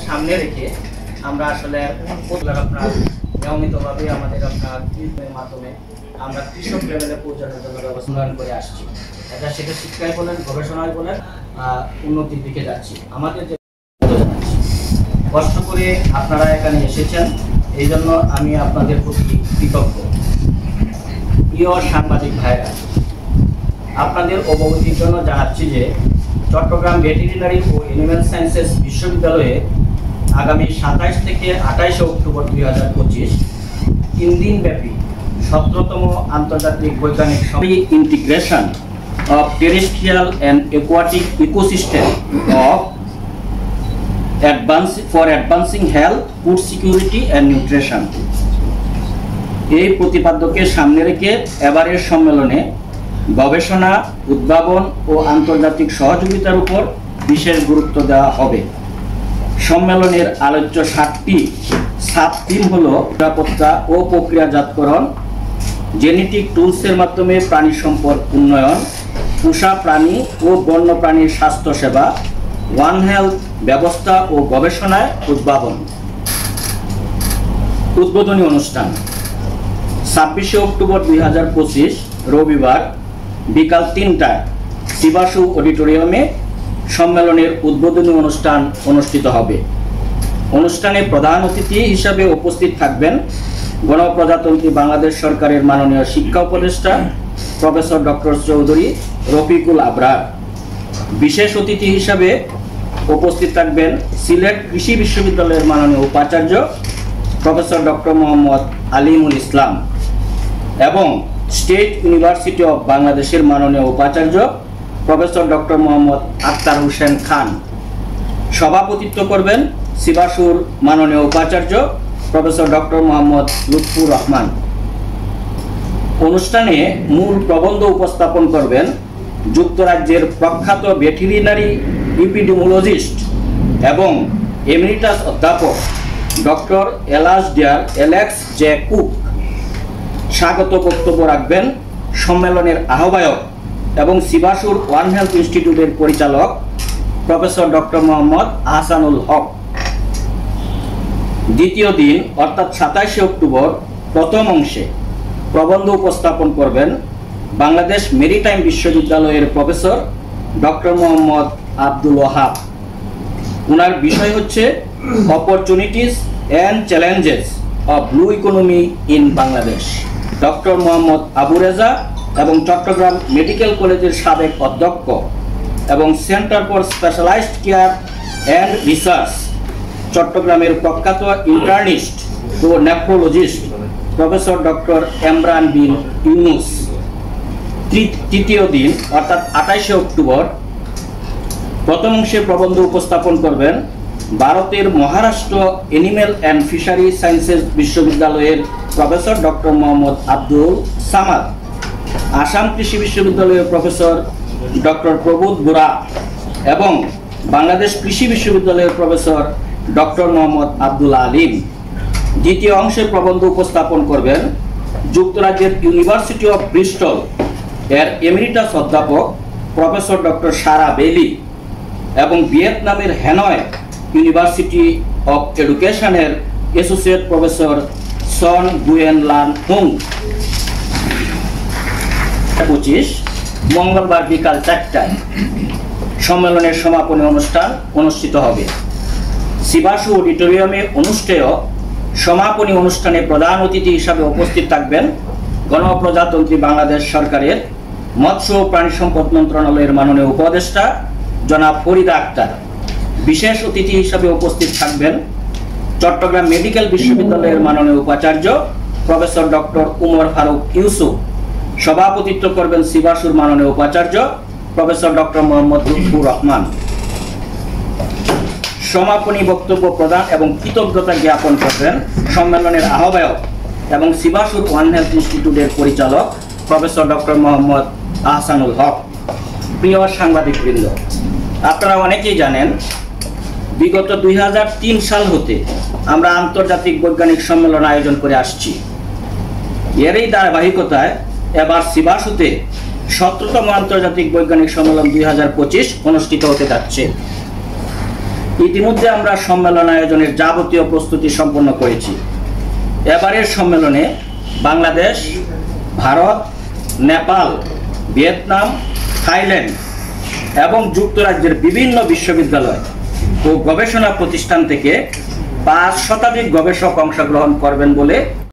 সামনে রেখে আমরা আসলে আপনার নিয়মিতভাবে আমাদের আপনার মাধ্যমে আমরা কৃষক লেভেলে পৌঁছানোর জন্য ব্যবস্থা করে আসছি। এটা সেটা শিক্ষায় বলেন, গবেষণায় বলেন, উন্নতির দিকে যাচ্ছি। আমাদের যে কষ্ট করে আপনারা এখানে এসেছেন, এই জন্য আমি আপনাদের প্রতি কৃতজ্ঞ। প্রিয় সাংবাদিক ভাইরা, আপনাদের অবগতির জন্য জানাচ্ছি যে চট্টগ্রাম ভেটেরিনারি ও এনিম্যাল সায়েন্সেস বিশ্ববিদ্যালয়ে আগামী 27 থেকে 28 অক্টোবর 2025 3 দিনব্যাপী 17তম আন্তর্জাতিক বৈজ্ঞানিক integration of terrestrial and aquatic ecosystem of advancing health, food security and nutrition এই প্রতিপাদ্যকে সামনে রেখে এবারের সম্মেলনে গবেষণা, উদ্ভাবন ও আন্তর্জাতিক সহযোগিতার উপর বিশেষ গুরুত্ব দেওয়া হবে। সম্মেলনের আলোচ্য 7টি সাব থিম হলো নিরাপত্তা ও প্রক্রিয়াজাতকরণ, জেনেটিক টুলসের মাধ্যমে প্রাণী সম্পদ উন্নয়ন, পোষা প্রাণী ও বন্যপ্রাণীর স্বাস্থ্যসেবা, ওয়ান হেলথ ব্যবস্থা ও গবেষণায় উদ্ভাবন। উদ্বোধনী অনুষ্ঠান 26 অক্টোবর 2025 রবিবার বিকাল 3টায় শিবাসু অডিটোরিয়ামে সম্মেলনের উদ্বোধনী অনুষ্ঠান অনুষ্ঠিত হবে। অনুষ্ঠানে প্রধান অতিথি হিসাবে উপস্থিত থাকবেন গণপ্রজাতন্ত্রী বাংলাদেশ সরকারের মাননীয় শিক্ষা উপদেষ্টা প্রফেসর ডক্টর চৌধুরী রফিকুল আবরার। বিশেষ অতিথি হিসাবে উপস্থিত থাকবেন সিলেট কৃষি বিশ্ববিদ্যালয়ের মাননীয় উপাচার্য প্রফেসর ডক্টর মোহাম্মদ আলিমুল ইসলাম এবং স্টেট ইউনিভার্সিটি অফ বাংলাদেশের মাননীয় উপাচার্য প্রফেসর ডক্টর মোহাম্মদ আক্তার হোসেন খান। সভাপতিত্ব করবেন শিবাসুর মাননীয় উপাচার্য প্রফেসর ডক্টর মোহাম্মদ লুৎফুর রহমান। অনুষ্ঠানে মূল প্রবন্ধ উপস্থাপন করবেন যুক্তরাজ্যের প্রখ্যাত ভেটেরিনারি ইপিডেমিওলজিস্ট এবং এমিরিটাস অধ্যাপক ডক্টর এলেক্স জে কুক। স্বাগত বক্তব্য রাখবেন সম্মেলনের আহ্বায়ক এবং শিবাসুর ওয়ান হেলথ ইনস্টিটিউটের পরিচালক প্রফেসর ডক্টর মোহাম্মদ আহসানুল হক। দ্বিতীয় দিন অর্থাৎ 27 অক্টোবর প্রথম অংশে প্রবন্ধ উপস্থাপন করবেন বাংলাদেশ মেরিটাইম বিশ্ববিদ্যালয়ের প্রফেসর ডক্টর মোহাম্মদ আব্দুল ওয়াহাব। ওনার বিষয় হচ্ছে opportunities and challenges of blue economy in Bangladesh. Doctor Mohammad Abu Reza এবং চট্টগ্রাম মেডিকেল কলেজের সাবেক অধ্যক্ষ এবং centre for specialised care and research চট্টগ্রামের প্রখ্যাত ইন্টার্নিস্ট ও nephrologist professor doctor Emran bin Yunus. তৃতীয় দিন অর্থাৎ 28 অক্টোবর প্রথম অংশে প্রবন্ধ উপস্থাপন করবেন ভারতের Maharashtra animal and fishery sciences বিশ্ববিদ্যালয়ের প্রফেসর ডক্টর মোহাম্মদ আব্দুল সামাদ, আসাম কৃষি বিশ্ববিদ্যালয়ের প্রফেসর ডক্টর প্রবোধ বুরা এবং বাংলাদেশ কৃষি বিশ্ববিদ্যালয়ের প্রফেসর ডক্টর মোহাম্মদ আব্দুল আলিম। দ্বিতীয় অংশে প্রবন্ধ উপস্থাপন করবেন যুক্তরাজ্যের ইউনিভার্সিটি অফ ব্রিস্টল এর এমিরিটাস অধ্যাপক প্রফেসর ডক্টর সারা বেলি এবং ভিয়েতনামের হ্যানয় ইউনিভার্সিটি অফ এডুকেশনের অ্যাসোসিয়েট প্রফেসর সন গুয়েন লান হুং। 25 মঙ্গলবার বিকাল 4টায় সম্মেলনের সমাপনী অনুষ্ঠান অনুষ্ঠিত হবে। শিবাসু অডিটোরিয়ামে অনুষ্ঠেয় সমাপনী অনুষ্ঠানে প্রধান অতিথি হিসাবে উপস্থিত থাকবেন গণপ্রজাতন্ত্রী বাংলাদেশ সরকারের মৎস্য ও প্রাণী সম্পদ মন্ত্রণালয়ের মাননীয় উপদেষ্টা জনাব ফরিদা আক্তার। বিশেষ অতিথি হিসাবে উপস্থিত থাকবেন চট্টগ্রাম মেডিকেল বিশ্ববিদ্যালয়ের মাননীয় উপাচার্য প্রফেসর ডক্টর উমর ফারুক ইউসুফ। সভাপতিত্ব করবেন শিবাসুর মাননীয় উপাচার্য প্রফেসর ডক্টর মোহাম্মদ লুৎফুর রহমান। সমাপনী বক্তব্য প্রদান এবং কৃতজ্ঞতা জ্ঞাপন করবেন সম্মেলনের আহ্বায়ক এবং শিবাসুর ওয়ান হেলথ ইনস্টিটিউটের পরিচালক প্রফেসর ডক্টর মোহাম্মদ আহসানুল হক। প্রিয় সাংবাদিকবৃন্দ, আপনারা অনেকেই জানেন বিগত 2003 সাল হতে আমরা আন্তর্জাতিক বৈজ্ঞানিক সম্মেলন আয়োজন করে আসছি। এরই ধারাবাহিকতায় এবার শিবাসুতে 17তম আন্তর্জাতিক বৈজ্ঞানিক সম্মেলন 2025 অনুষ্ঠিত হতে যাচ্ছে। ইতিমধ্যে আমরা সম্মেলন আয়োজনের যাবতীয় প্রস্তুতি সম্পন্ন করেছি। এবারের সম্মেলনে বাংলাদেশ, ভারত, নেপাল, ভিয়েতনাম, থাইল্যান্ড এবং যুক্তরাজ্যের বিভিন্ন বিশ্ববিদ্যালয় ও গবেষণা প্রতিষ্ঠান থেকে 5 শতাধিক গবেষক অংশগ্রহণ করবেন বলে